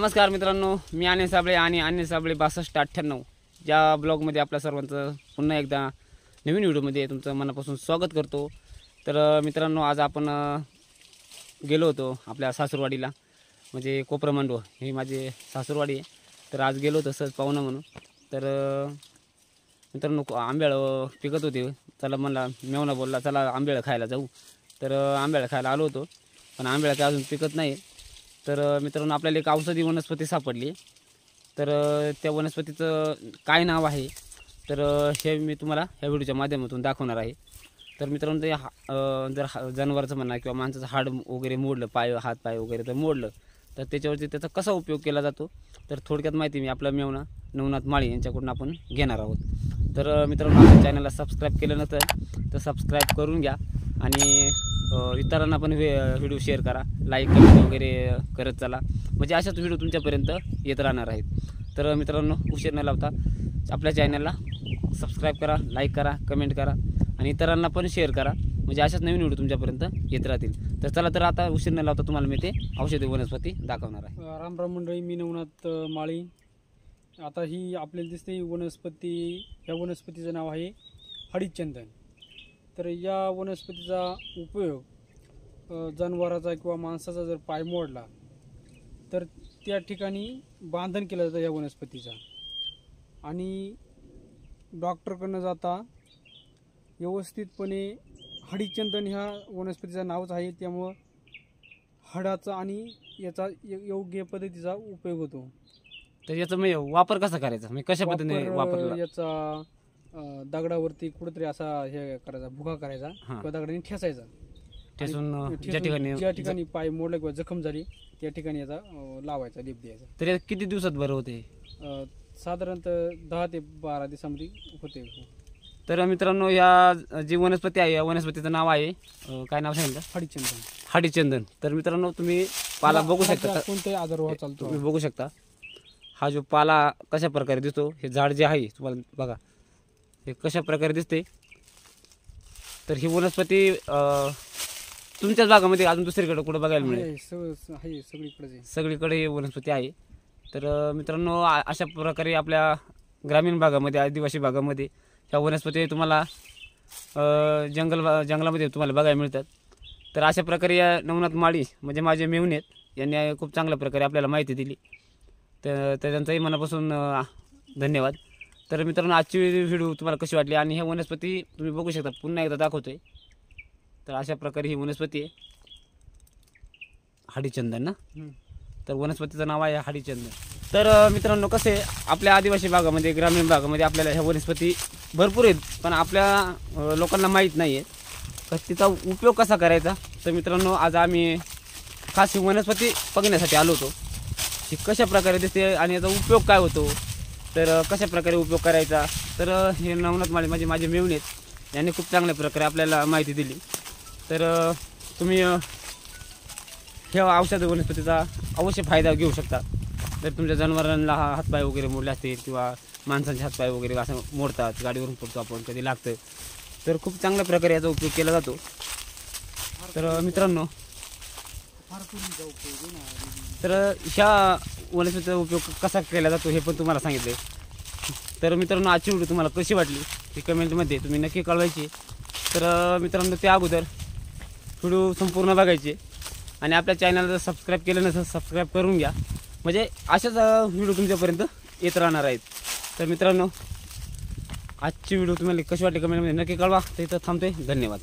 नमस्कार मित्रांनो, मी अनिल साबळे आणि अनिल साबळे 6298 या ब्लॉगमध्ये आपल्या सर्वांचं पुन्हा एकदा नवीन व्हिडिओमध्ये तुमचं मनापासून स्वागत करतो। तर मित्रांनो, आज आपण गेलो होतो आपल्या सासूरवाडीला, म्हणजे कोपरमंडव ही माझी सासूरवाडी आहे। तर आज गेलो होतो सहज पाहुणा म्हणून। तर मित्रांनो, आंब्याळ पिकत होते। चला म्हणला, मेवना बोलला चला आंब्याळ खायला जाऊ। तर आंब्याळ खायला आलो होतो, पण आंब्याळ काय अजून पिकत नाही। तर मित्रांनो, आपल्याला एक औषधी वनस्पती सापडली। तर त्या वनस्पतीचं काय नाव आहे तर हे मी तुम्हाला ह्या व्हिडिओच्या माध्यमातून दाखवणार आहे। तर मित्रांनो, ते जर जनावराचं म्हणा किंवा माणसाचं हाड वगैरे मोडलं, हात पाय वगैरे तर मोडलं, तर त्याच्यावरती त्याचा कसा उपयोग केला जातो तर थोडक्यात माहिती मी आपला मेवना नवनाथ माळी यांच्याकडून आपण घेणार आहोत। तर मित्रांनो, आपल्या चॅनलला सबस्क्राईब केलं नसेल तर सबस्क्राईब करून घ्या आणि इतरांना पण व्हिडिओ शेअर करा, लाईक कमेंट वगैरे करत चला, म्हणजे अशाच व्हिडिओ तुमच्यापर्यंत येत राहणार आहेत। तर मित्रांनो, उशीर न लावता आपल्या चॅनलला सबस्क्राईब करा, लाईक करा, कमेंट करा आणि इतरांना पण शेअर करा, म्हणजे अशाच नवीन व्हिडिओ तुमच्यापर्यंत येत राहतील। तर चला, तर आता उशीर न लावता तुम्हाला मी ते औषधी वनस्पती दाखवणार आहे। राम राम मंडळी, मी नवनाथ माळी। आता ही आपल्याला दिसते वनस्पती, या वनस्पतीचं नाव आहे हळीचंदन। तर या वनस्पतीचा उपयोग जनावराचा किंवा माणसाचा जर पाय मोडला तर त्या ठिकाणी बांधण केलं जातं या वनस्पतीचा, आणि डॉक्टरकडनं जाता व्यवस्थितपणे हळीचंदन ह्या वनस्पतीचं नावच आहे, त्यामुळं हाडाचा आणि याचा योग्य पद्धतीचा उपयोग होतो। तर याचा मी वापर कसा करायचा, मी कशा पद्धतीने वापरला? याचा दगडावरती कुठेतरी असा हे करायचा, भुगा करायचा किंवा दगडाने ठेसायचा, ठेसून ज्या ठिकाणी पाय मोडला किंवा जखम झाली त्या ठिकाणी याचा लावायचा, लेप द्यायचा। तर यात किती दिवसात बरं होते? साधारणतः 10 ते 12 दिवसामध्ये होते। तर मित्रांनो, या जी वनस्पती आहे या वनस्पतीचं नाव आहे काय नाव सांगितलं? हळीचंदन। हळीचंदन। तर मित्रांनो, तुम्ही पाला बघू शकता, कोणताही आजार व्हायला चालतो, तुम्ही बघू शकता हा जो पाला कशा प्रकारे दिसतो, हे झाड जे आहे तुम्हाला बघा हे कशा प्रकारे दिसते। तर ही वनस्पती तुमच्याच भागामध्ये अजून दुसरीकडे कुठे बघायला मिळेल? सगळीकडे ही वनस्पती आहे। तर मित्रांनो, अशा प्रकारे आपल्या ग्रामीण भागामध्ये, आदिवासी भागामध्ये ह्या वनस्पती तुम्हाला जंगलामध्ये तुम्हाला बघायला मिळतात। तर अशा प्रकारे या नवनाथ माळी म्हणजे माझे मेवणे आहेत, यांनी खूप चांगल्या प्रकारे आपल्याला माहिती दिली, तर त्यांचाही मनापासून धन्यवाद। तर मित्रांनो, आजची व्हिडिओ तुम्हाला कशी वाटली आणि ह्या वनस्पती तुम्ही बघू शकता, पुन्हा एकदा दाखवतोय। तर अशा प्रकारे ही वनस्पती आहे हळीचंदन ना। तर वनस्पतीचं नाव आहे हळीचंदन। तर मित्रांनो, कसे आपल्या आदिवासी भागामध्ये, ग्रामीण भागामध्ये आपल्याला ह्या वनस्पती भरपूर आहेत, पण आपल्या लोकांना माहीत नाही आहे तर तिचा उपयोग कसा करायचा। तर मित्रांनो, आज आम्ही खास ही वनस्पती बघण्यासाठी आलो होतो, ही कशा प्रकारे दिसते आणि याचा उपयोग काय होतो, तर कशा प्रकारे उपयोग करायचा। तर हे नवनाथ माळी म्हणजे माझे मेवणे आहेत, यांनी खूप चांगल्या प्रकारे आपल्याला माहिती दिली। तर तुम्ही ह्या औषध वनस्पतीचा अवश्य फायदा घेऊ शकता। जर तुमच्या जनावरांना हातपाय वगैरे मोडले असतील किंवा माणसांचे हातपाय वगैरे असं मोडतात, गाडीवरून पडतो आपण, कधी लागतं, तर खूप चांगल्या प्रकारे याचा उपयोग केला जातो। तर मित्रांनो, तर ह्या वनस्पतीचा उपयोग कसा केला जातो हे पण तुम्हाला सांगितले। तर मित्रांनो, आजची व्हिडिओ तुम्हाला कशी वाटली ती कमेंटमध्ये तुम्ही नक्की कळवायची। तर मित्रांनो, त्या अगोदर व्हिडिओ संपूर्ण बघायचे आणि आपल्या चॅनलला सबस्क्राईब केलं नसेल सबस्क्राईब करून घ्या, म्हणजे अशाच व्हिडिओ तुमच्यापर्यंत येत राहणार आहेत। तर मित्रांनो, आजची व्हिडिओ तुम्हाला कशी वाटली कमेंटमध्ये नक्की कळवा। तर इथं थांबतोय, धन्यवाद।